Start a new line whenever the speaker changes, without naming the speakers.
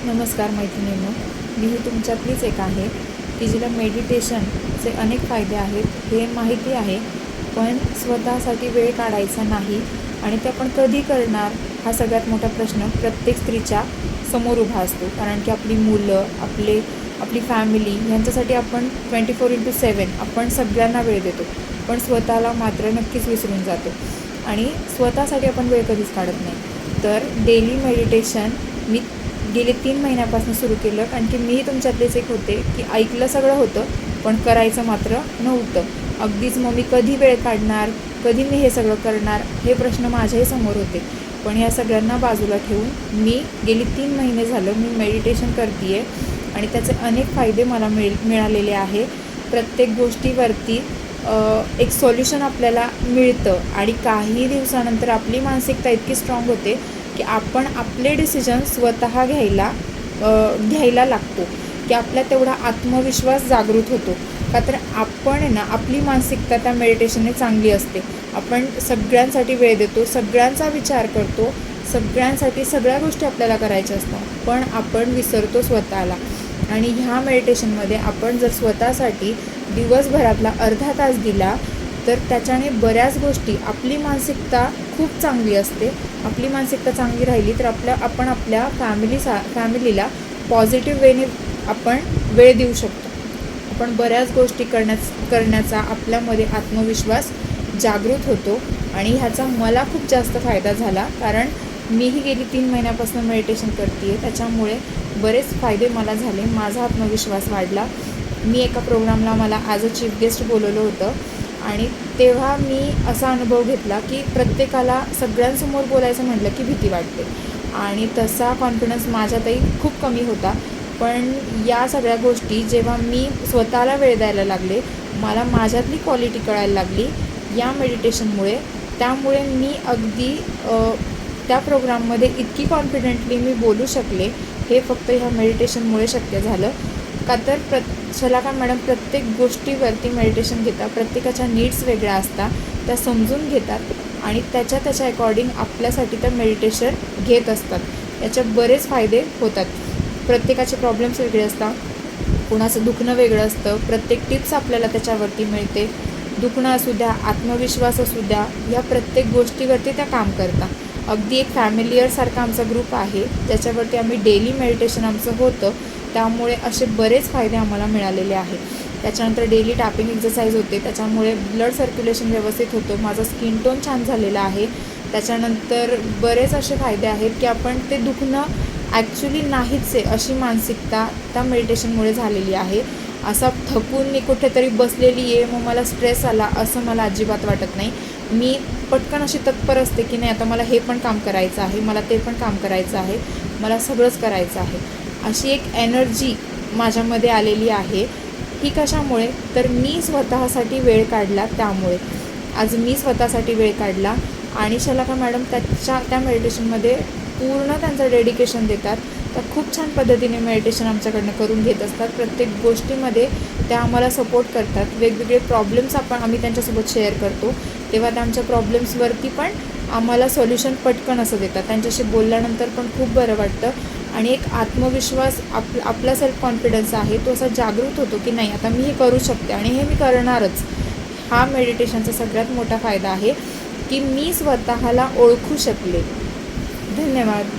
नमस्कार मैत्रिणींनो, मी ही तुमच्यातलीच एक आहे की जिला मेडिटेशनचे अनेक फायदे आहेत हे माहिती आहे, पण स्वतःसाठी वेळ काढायचा नाही आणि ते आपण कधी करणार हा सगळ्यात मोठा प्रश्न प्रत्येक स्त्रीच्या समोर उभा असतो. कारण की आपली मुलं, आपली फॅमिली यांच्यासाठी आपण 24/7 आपण सगळ्यांना वेळ देतो, पण स्वतःला मात्र नक्कीच विसरून जातो आणि स्वतःसाठी आपण वेळ कधीच काढत नाही. तर डेली मेडिटेशन मी गेले 3 महिन्यापासून सुरू केलं, कारण की मीही तुमच्यातलेच एक होते की ऐकलं सगळं होतं पण करायचं मात्र नव्हतं. अगदीच मग मी कधी वेळ काढणार, कधी मी हे सगळं करणार हे प्रश्न माझ्याही समोर होते. पण या सगळ्यांना बाजूला ठेवून मी गेली 3 महिने झालं मी मेडिटेशन करते आहे आणि त्याचे अनेक फायदे मला मिळालेले आहे. प्रत्येक गोष्टीवरती एक सोल्युशन आपल्याला मिळतं आणि काही दिवसानंतर आपली मानसिकता इतकी स्ट्रॉंग होते की आपण आपले डिसिजन स्वतः घ्यायला लागतो, की आपला तेवढा आत्मविश्वास जागृत होतो. का तर आपण ना आपली मानसिकता त्या मेडिटेशनने चांगली असते. आपण सगळ्यांसाठी वेळ देतो, सगळ्यांचा विचार करतो, सगळ्यांसाठी सगळ्या गोष्टी आपल्याला करायच्या असतात, पण आपण विसरतो स्वतःला. आणि ह्या मेडिटेशनमध्ये आपण जर स्वतःसाठी दिवसभरातला अर्धा तास दिला तर त्याच्याने बऱ्याच गोष्टी, आपली मानसिकता खूप चांगली असते. आपली मानसिकता चांगली राहिली तर आपण आपल्या फॅमिलीला पॉझिटिव्ह वेने आपण वेळ देऊ शकतो. आपण बऱ्याच गोष्टी करण्याचा आपल्यामध्ये आत्मविश्वास जागृत होतो आणि ह्याचा मला खूप जास्त फायदा झाला. कारण मीही गेली 3 महिन्यापासून मेडिटेशन करते आहे, त्याच्यामुळे बरेच फायदे मला झाले. माझा आत्मविश्वास वाढला. मी एका प्रोग्रामला मला ॲज अ चीफ गेस्ट बोलवलं होतं आणि तेव्हा मी असा अनुभव घेतला की प्रत्येकाला सगळ्यांसमोर बोलायचं म्हटलं की भीती वाटते आणि तसा कॉन्फिडन्स माझ्यातही खूप कमी होता. पण या सगळ्या गोष्टी जेव्हा मी स्वतःला वेळ द्यायला लागले, मला माझ्यातली क्वालिटी कळायला लागली या मेडिटेशनमुळे. त्यामुळे मी अगदी त्या प्रोग्राममध्ये इतकी कॉन्फिडेंटली मी बोलू शकले, हे फक्त ह्या मेडिटेशनमुळे शक्य झालं. का तर शलाका मॅडम प्रत्येक गोष्टीवरती मेडिटेशन घेतात, प्रत्येकाच्या नीड्स वेगळ्या असतात, त्या समजून घेतात आणि त्याच्या अकॉर्डिंग आपल्यासाठी तर मेडिटेशन घेत असतात. याचे बरेच फायदे होतात. प्रत्येकाचे प्रॉब्लेम्स वेगळे असतात, कुणाचं दुखणं वेगळं असतं, प्रत्येक टिप्स आपल्याला त्याच्यावरती मिळते. दुखणं असू द्या, आत्मविश्वास असू द्या, या प्रत्येक गोष्टीवरती त्या काम करतात. अगदी एक फॅमिलियरसारखा आमचा ग्रुप आहे ज्याच्यावरती आम्ही डेली मेडिटेशन आमचं होतं. त्यामुळे असे बरेच फायदे आम्हाला मिळालेले आहेत. त्याच्यानंतर डेली टॅपिंग एक्सरसाइज होते, त्याच्यामुळे ब्लड सर्क्युलेशन व्यवस्थित होतं, माझा स्किन टोन छान झालेला आहे. त्याच्यानंतर बरेच असे फायदे आहेत की आपण ते दुखणं ॲक्च्युली नाहीच आहे अशी मानसिकता त्या मेडिटेशनमुळे झालेली आहे. असा थकून मी कुठेतरी बसलेली आहे, मग मला स्ट्रेस आला असं मला अजिबात वाटत नाही. मी पटकन अशी तत्पर असते की नाही आता मला हे पण काम करायचं आहे, मला ते पण काम करायचं आहे, मला सगळंच करायचं आहे, अशी एक एनर्जी माझ्यामध्ये आलेली आहे. ही कशामुळे? तर मी स्वतःसाठी वेळ काढला, त्यामुळे आज मी स्वतःसाठी वेळ काढला आणि शलाका मॅडम त्या मेडिटेशनमध्ये पूर्ण त्यांचं डेडिकेशन देतात. त्या खूप छान पद्धतीने मेडिटेशन आमच्याकडनं करून घेत असतात. प्रत्येक गोष्टीमध्ये त्या आम्हाला सपोर्ट करतात. वेगवेगळे प्रॉब्लेम्स आम्ही त्यांच्यासोबत शेअर करतो, तेव्हा त्या आमच्या प्रॉब्लेम्सवरती पण आम्हाला सोल्युशन पटकन असं देतात. त्यांच्याशी बोलल्यानंतर पण खूप बरं वाटतं आणि एक आत्मविश्वास आपला सेल्फ कॉन्फिडन्स आहे तो असा जागृत होतो की नाही आता मी हे करू शकते आणि हे मी करणारच. हा मेडिटेशनचा सगळ्यात मोठा फायदा आहे की मी स्वतःला ओळखू शकले. धन्यवाद.